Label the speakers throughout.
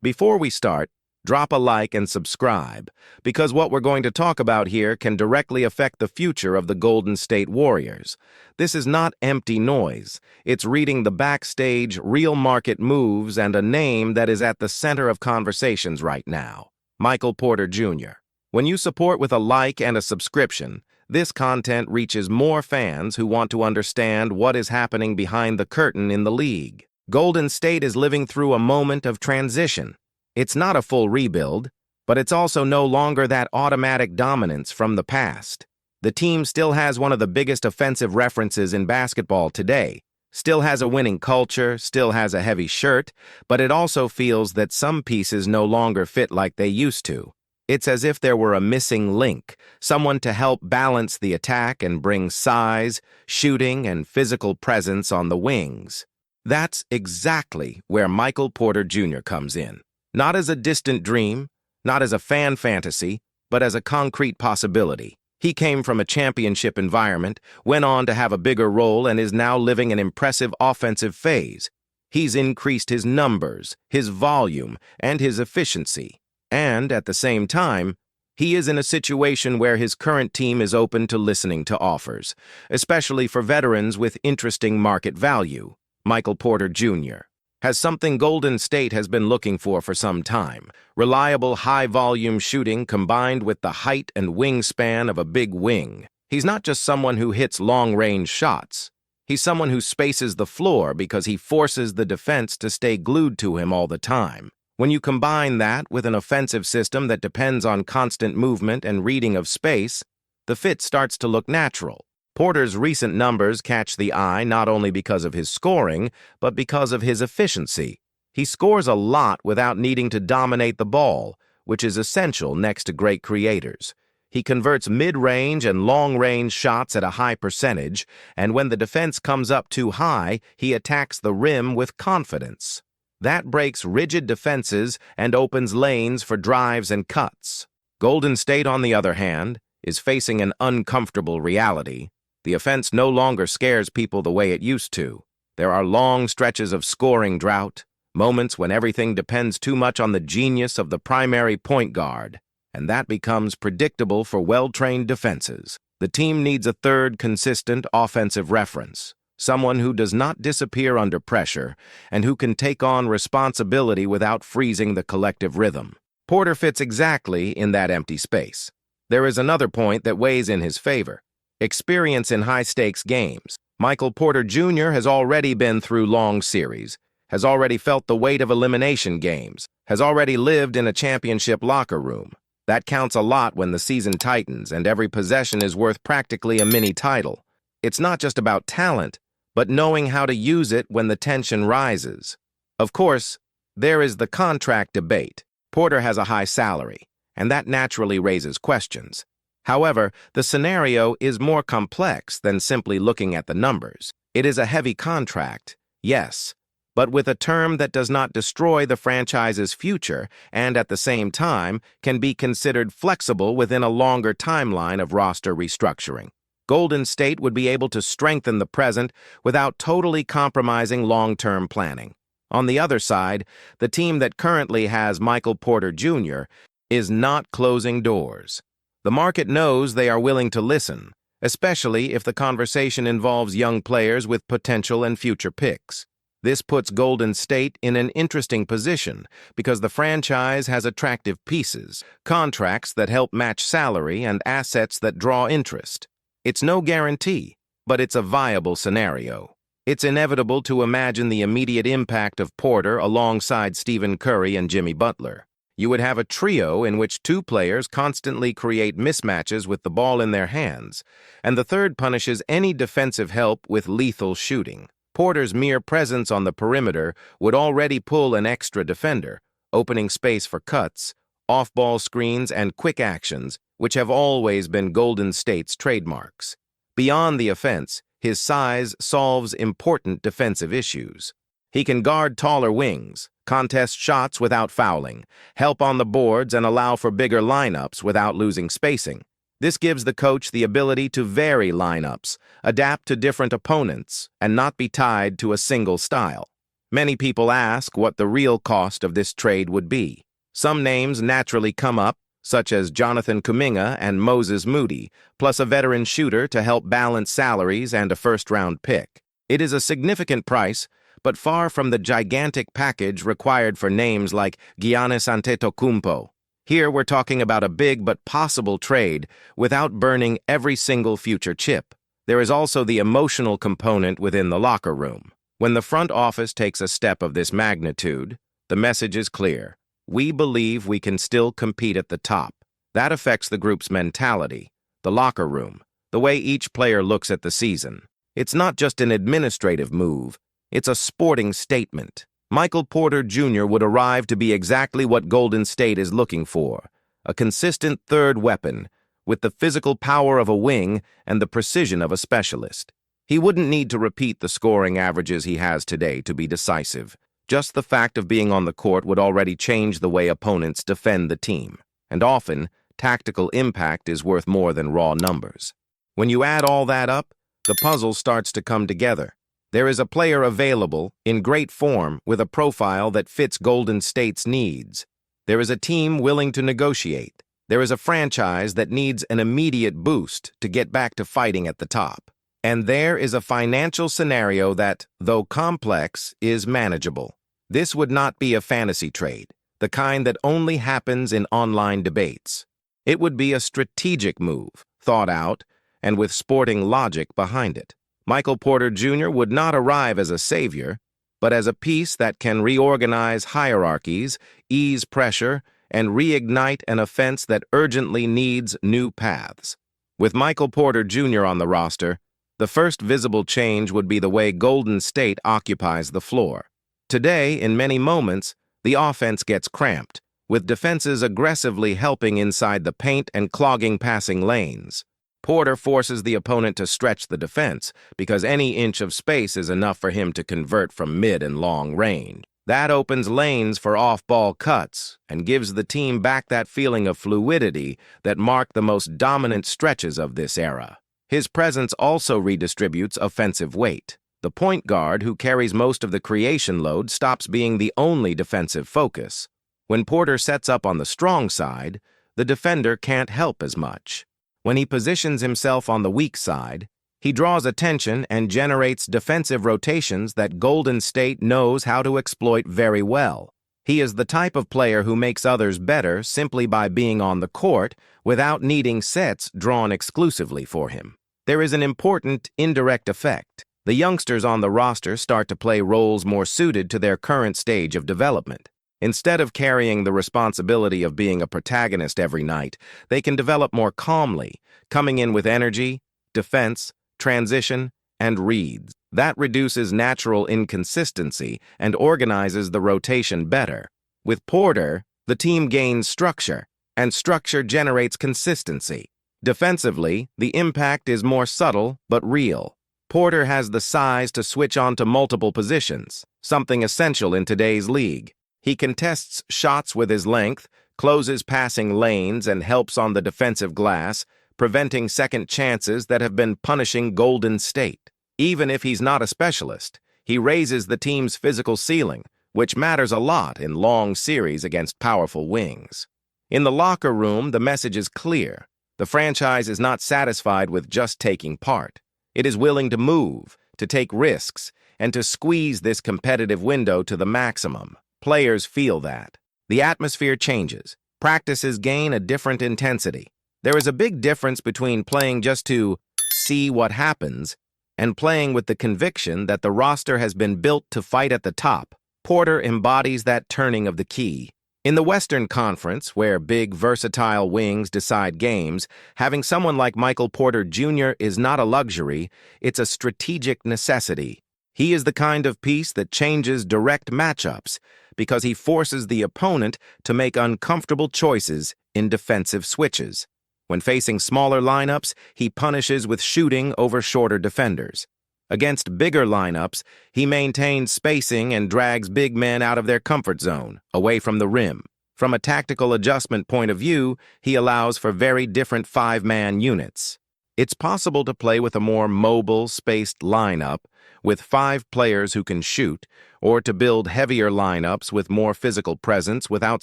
Speaker 1: Before we start, drop a like and subscribe, because what we're going to talk about here can directly affect the future of the Golden State Warriors. This is not empty noise. It's reading the backstage, real market moves, and a name that is at the center of conversations right now: Michael Porter Jr. When you support with a like and a subscription, this content reaches more fans who want to understand what is happening behind the curtain in the league. Golden State is living through a moment of transition. It's not a full rebuild, but it's also no longer that automatic dominance from the past. The team still has one of the biggest offensive references in basketball today, still has a winning culture, still has a heavy shirt, but it also feels that some pieces no longer fit like they used to. It's as if there were a missing link, someone to help balance the attack and bring size, shooting, and physical presence on the wings. That's exactly where Michael Porter Jr. comes in. Not as a distant dream, not as a fan fantasy, but as a concrete possibility. He came from a championship environment, went on to have a bigger role, and is now living an impressive offensive phase. He's increased his numbers, his volume, and his efficiency. And, at the same time, he is in a situation where his current team is open to listening to offers, especially for veterans with interesting market value. Michael Porter Jr. has something Golden State has been looking for some time: reliable high-volume shooting combined with the height and wingspan of a big wing. He's not just someone who hits long-range shots. He's someone who spaces the floor because he forces the defense to stay glued to him all the time. When you combine that with an offensive system that depends on constant movement and reading of space, the fit starts to look natural. Porter's recent numbers catch the eye not only because of his scoring, but because of his efficiency. He scores a lot without needing to dominate the ball, which is essential next to great creators. He converts mid-range and long-range shots at a high percentage, and when the defense comes up too high, he attacks the rim with confidence. That breaks rigid defenses and opens lanes for drives and cuts. Golden State, on the other hand, is facing an uncomfortable reality. The offense no longer scares people the way it used to. There are long stretches of scoring drought, moments when everything depends too much on the genius of the primary point guard, and that becomes predictable for well-trained defenses. The team needs a third consistent offensive reference, someone who does not disappear under pressure and who can take on responsibility without freezing the collective rhythm. Porter fits exactly in that empty space. There is another point that weighs in his favor: experience in high-stakes games. Michael Porter Jr. has already been through long series, has already felt the weight of elimination games, has already lived in a championship locker room. That counts a lot when the season tightens and every possession is worth practically a mini title. It's not just about talent, but knowing how to use it when the tension rises. Of course, there is the contract debate. Porter has a high salary, and that naturally raises questions. However, the scenario is more complex than simply looking at the numbers. It is a heavy contract, yes, but with a term that does not destroy the franchise's future and at the same time can be considered flexible within a longer timeline of roster restructuring. Golden State would be able to strengthen the present without totally compromising long-term planning. On the other side, the team that currently has Michael Porter Jr. is not closing doors. The market knows they are willing to listen, especially if the conversation involves young players with potential and future picks. This puts Golden State in an interesting position because the franchise has attractive pieces, contracts that help match salary, and assets that draw interest. It's no guarantee, but it's a viable scenario. It's inevitable to imagine the immediate impact of Porter alongside Stephen Curry and Jimmy Butler. You would have a trio in which two players constantly create mismatches with the ball in their hands, and the third punishes any defensive help with lethal shooting. Porter's mere presence on the perimeter would already pull an extra defender, opening space for cuts, off-ball screens, and quick actions, which have always been Golden State's trademarks. Beyond the offense, his size solves important defensive issues. He can guard taller wings, contest shots without fouling, help on the boards, and allow for bigger lineups without losing spacing. This gives the coach the ability to vary lineups, adapt to different opponents, and not be tied to a single style. Many people ask what the real cost of this trade would be. Some names naturally come up, such as Jonathan Kuminga and Moses Moody, plus a veteran shooter to help balance salaries and a first-round pick. It is a significant price, but far from the gigantic package required for names like Giannis Antetokounmpo. Here we're talking about a big but possible trade without burning every single future chip. There is also the emotional component within the locker room. When the front office takes a step of this magnitude, the message is clear. We believe we can still compete at the top. That affects the group's mentality, the locker room, the way each player looks at the season. It's not just an administrative move, it's a sporting statement. Michael Porter Jr. would arrive to be exactly what Golden State is looking for, a consistent third weapon, with the physical power of a wing and the precision of a specialist. He wouldn't need to repeat the scoring averages he has today to be decisive. Just the fact of being on the court would already change the way opponents defend the team. And often, tactical impact is worth more than raw numbers. When you add all that up, the puzzle starts to come together. There is a player available, in great form, with a profile that fits Golden State's needs. There is a team willing to negotiate. There is a franchise that needs an immediate boost to get back to fighting at the top. And there is a financial scenario that, though complex, is manageable. This would not be a fantasy trade, the kind that only happens in online debates. It would be a strategic move, thought out, and with sporting logic behind it. Michael Porter Jr. would not arrive as a savior, but as a piece that can reorganize hierarchies, ease pressure, and reignite an offense that urgently needs new paths. With Michael Porter Jr. on the roster, the first visible change would be the way Golden State occupies the floor. Today, in many moments, the offense gets cramped, with defenses aggressively helping inside the paint and clogging passing lanes. Porter forces the opponent to stretch the defense because any inch of space is enough for him to convert from mid and long range. That opens lanes for off-ball cuts and gives the team back that feeling of fluidity that marked the most dominant stretches of this era. His presence also redistributes offensive weight. The point guard, who carries most of the creation load, stops being the only defensive focus. When Porter sets up on the strong side, the defender can't help as much. When he positions himself on the weak side, he draws attention and generates defensive rotations that Golden State knows how to exploit very well. He is the type of player who makes others better simply by being on the court without needing sets drawn exclusively for him. There is an important indirect effect. The youngsters on the roster start to play roles more suited to their current stage of development. Instead of carrying the responsibility of being a protagonist every night, they can develop more calmly, coming in with energy, defense, transition, and reads. That reduces natural inconsistency and organizes the rotation better. With Porter, the team gains structure, and structure generates consistency. Defensively, the impact is more subtle but real. Porter has the size to switch onto multiple positions, something essential in today's league. He contests shots with his length, closes passing lanes, and helps on the defensive glass, preventing second chances that have been punishing Golden State. Even if he's not a specialist, he raises the team's physical ceiling, which matters a lot in long series against powerful wings. In the locker room, the message is clear. The franchise is not satisfied with just taking part. It is willing to move, to take risks, and to squeeze this competitive window to the maximum. Players feel that. The atmosphere changes. Practices gain a different intensity. There is a big difference between playing just to see what happens and playing with the conviction that the roster has been built to fight at the top. Porter embodies that turning of the key. In the Western Conference, where big, versatile wings decide games, having someone like Michael Porter Jr. is not a luxury, it's a strategic necessity. He is the kind of piece that changes direct matchups because he forces the opponent to make uncomfortable choices in defensive switches. When facing smaller lineups, he punishes with shooting over shorter defenders. Against bigger lineups, he maintains spacing and drags big men out of their comfort zone, away from the rim. From a tactical adjustment point of view, he allows for very different five-man units. It's possible to play with a more mobile, spaced lineup with 5 players who can shoot, or to build heavier lineups with more physical presence without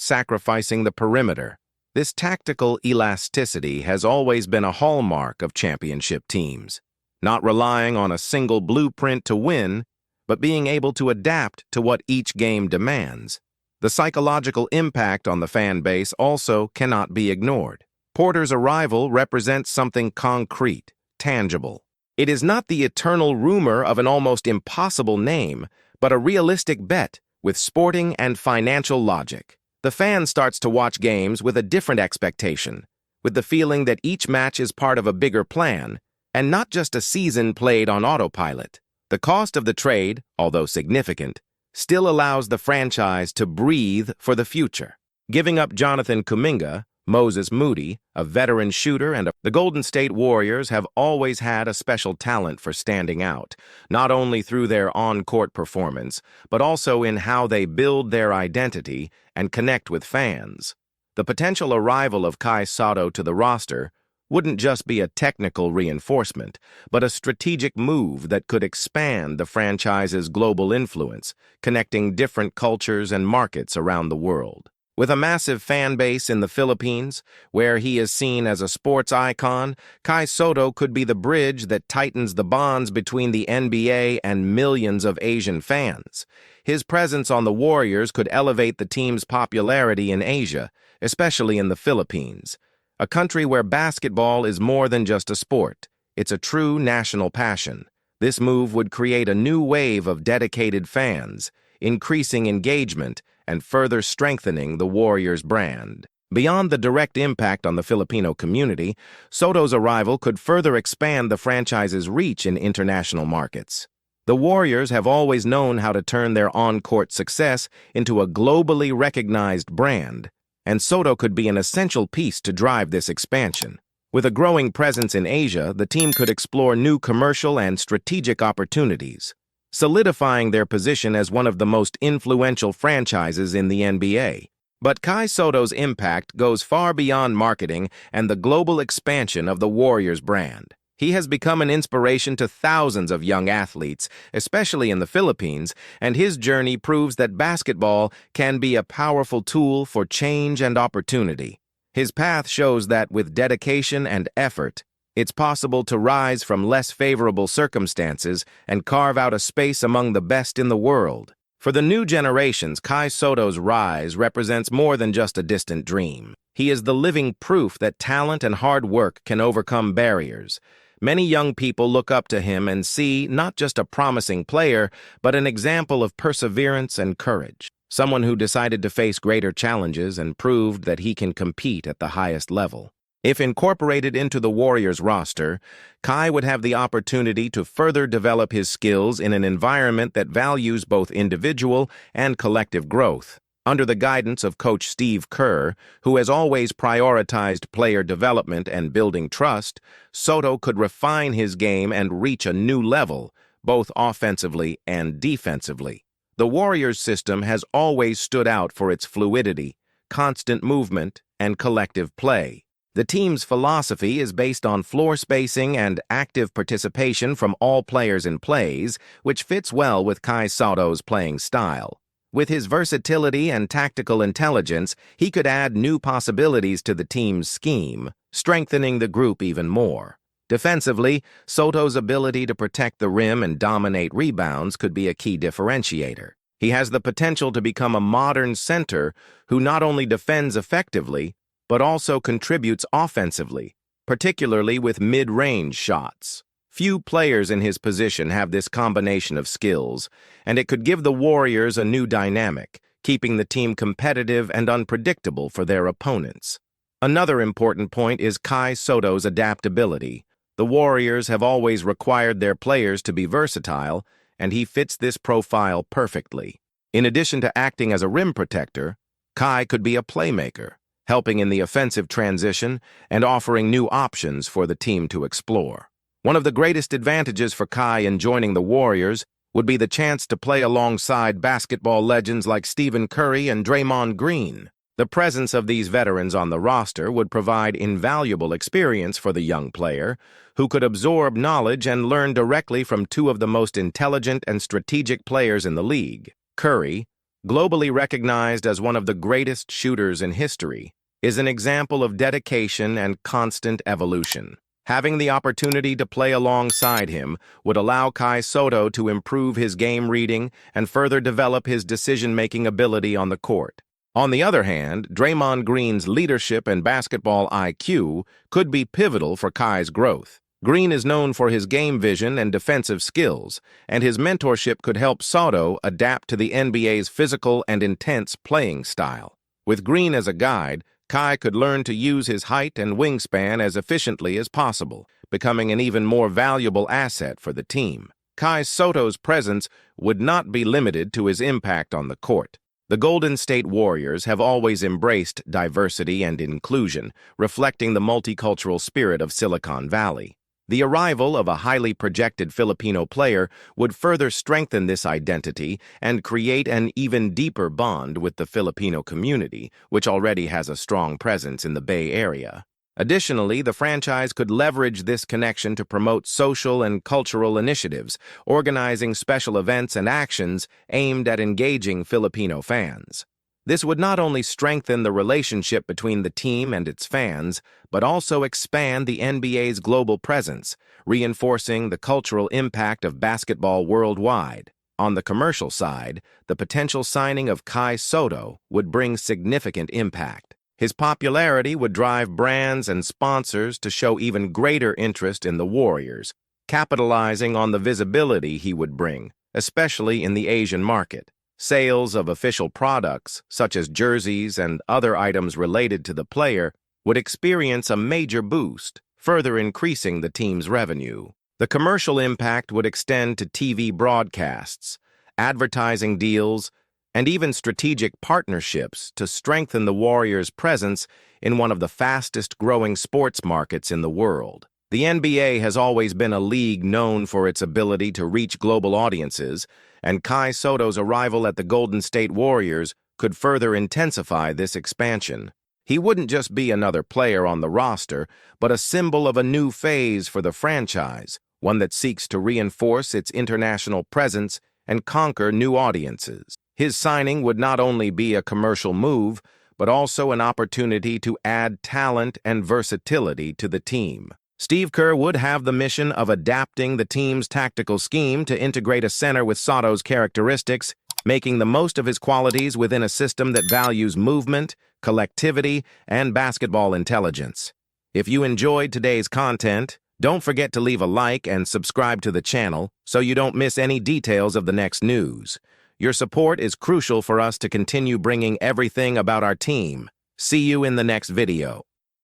Speaker 1: sacrificing the perimeter. This tactical elasticity has always been a hallmark of championship teams, not relying on a single blueprint to win, but being able to adapt to what each game demands. The psychological impact on the fan base also cannot be ignored. Porter's arrival represents something concrete, tangible. It is not the eternal rumor of an almost impossible name, but a realistic bet with sporting and financial logic. The fan starts to watch games with a different expectation, with the feeling that each match is part of a bigger plan, and not just a season played on autopilot. The cost of the trade, although significant, still allows the franchise to breathe for the future. Giving up Jonathan Kuminga, Moses Moody, a veteran shooter, the Golden State Warriors have always had a special talent for standing out, not only through their on-court performance, but also in how they build their identity and connect with fans. The potential arrival of Kai Sotto to the roster wouldn't just be a technical reinforcement, but a strategic move that could expand the franchise's global influence, connecting different cultures and markets around the world. With a massive fan base in the Philippines, where he is seen as a sports icon, Kai Sotto could be the bridge that tightens the bonds between the NBA and millions of Asian fans. His presence on the Warriors could elevate the team's popularity in Asia, especially in the Philippines, a country where basketball is more than just a sport. It's a true national passion. This move would create a new wave of dedicated fans, increasing engagement and further strengthening the Warriors' brand. Beyond the direct impact on the Filipino community, Sotto's arrival could further expand the franchise's reach in international markets. The Warriors have always known how to turn their on-court success into a globally recognized brand, and Sotto could be an essential piece to drive this expansion. With a growing presence in Asia, the team could explore new commercial and strategic opportunities, solidifying their position as one of the most influential franchises in the NBA. But Kai Sotto's impact goes far beyond marketing and the global expansion of the Warriors brand. He has become an inspiration to thousands of young athletes, especially in the Philippines, and his journey proves that basketball can be a powerful tool for change and opportunity. His path shows that with dedication and effort, it's possible to rise from less favorable circumstances and carve out a space among the best in the world. For the new generations, Kai Sotto's rise represents more than just a distant dream. He is the living proof that talent and hard work can overcome barriers. Many young people look up to him and see not just a promising player, but an example of perseverance and courage. Someone who decided to face greater challenges and proved that he can compete at the highest level. If incorporated into the Warriors roster, Kai would have the opportunity to further develop his skills in an environment that values both individual and collective growth. Under the guidance of Coach Steve Kerr, who has always prioritized player development and building trust, Sotto could refine his game and reach a new level, both offensively and defensively. The Warriors system has always stood out for its fluidity, constant movement, and collective play. The team's philosophy is based on floor spacing and active participation from all players in plays, which fits well with Kai Sotto's playing style. With his versatility and tactical intelligence, he could add new possibilities to the team's scheme, strengthening the group even more. Defensively, Sotto's ability to protect the rim and dominate rebounds could be a key differentiator. He has the potential to become a modern center who not only defends effectively, but also contributes offensively, particularly with mid-range shots. Few players in his position have this combination of skills, and it could give the Warriors a new dynamic, keeping the team competitive and unpredictable for their opponents. Another important point is Kai Sotto's adaptability. The Warriors have always required their players to be versatile, and he fits this profile perfectly. In addition to acting as a rim protector, Kai could be a playmaker, helping in the offensive transition and offering new options for the team to explore. One of the greatest advantages for Kai in joining the Warriors would be the chance to play alongside basketball legends like Stephen Curry and Draymond Green. The presence of these veterans on the roster would provide invaluable experience for the young player, who could absorb knowledge and learn directly from two of the most intelligent and strategic players in the league. Curry, globally recognized as one of the greatest shooters in history, is an example of dedication and constant evolution. Having the opportunity to play alongside him would allow Kai Sotto to improve his game reading and further develop his decision-making ability on the court. On the other hand, Draymond Green's leadership and basketball IQ could be pivotal for Kai's growth. Green is known for his game vision and defensive skills, and his mentorship could help Sotto adapt to the NBA's physical and intense playing style. With Green as a guide, Kai could learn to use his height and wingspan as efficiently as possible, becoming an even more valuable asset for the team. Kai Sotto's presence would not be limited to his impact on the court. The Golden State Warriors have always embraced diversity and inclusion, reflecting the multicultural spirit of Silicon Valley. The arrival of a highly projected Filipino player would further strengthen this identity and create an even deeper bond with the Filipino community, which already has a strong presence in the Bay Area. Additionally, the franchise could leverage this connection to promote social and cultural initiatives, organizing special events and actions aimed at engaging Filipino fans. This would not only strengthen the relationship between the team and its fans, but also expand the NBA's global presence, reinforcing the cultural impact of basketball worldwide. On the commercial side, the potential signing of Kai Sotto would bring significant impact. His popularity would drive brands and sponsors to show even greater interest in the Warriors, capitalizing on the visibility he would bring, especially in the Asian market. Sales of official products, such as jerseys and other items related to the player, would experience a major boost, further increasing the team's revenue. The commercial impact would extend to TV broadcasts, advertising deals, and even strategic partnerships to strengthen the Warriors' presence in one of the fastest-growing sports markets in the world. The NBA has always been a league known for its ability to reach global audiences, and Kai Sotto's arrival at the Golden State Warriors could further intensify this expansion. He wouldn't just be another player on the roster, but a symbol of a new phase for the franchise, one that seeks to reinforce its international presence and conquer new audiences. His signing would not only be a commercial move, but also an opportunity to add talent and versatility to the team. Steve Kerr would have the mission of adapting the team's tactical scheme to integrate a center with Sotto's characteristics, making the most of his qualities within a system that values movement, collectivity, and basketball intelligence. If you enjoyed today's content, don't forget to leave a like and subscribe to the channel so you don't miss any details of the next news. Your support is crucial for us to continue bringing everything about our team. See you in the next video.